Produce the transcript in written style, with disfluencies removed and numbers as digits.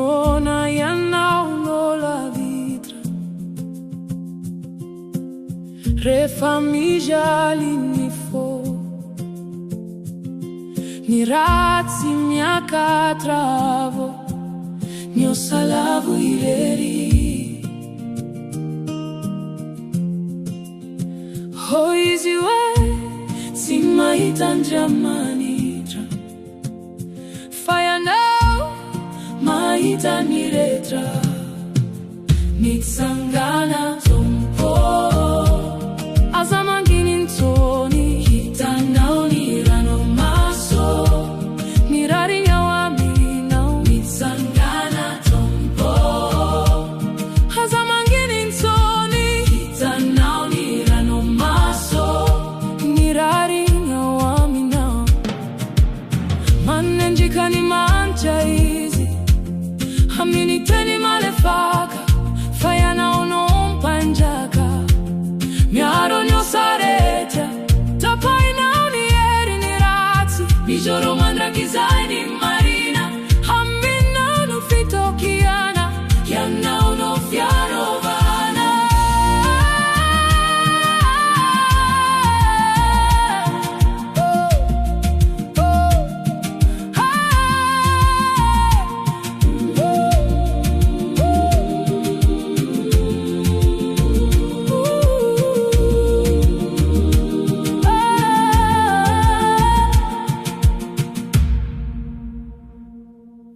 mona yanao la vitra rehefa mijaly ny fô ny ratsy miakatra avô ny osalavo irery ho izy hoe tsy mahita Andriamanitra fa ianao mahita ny rehetra mitsangana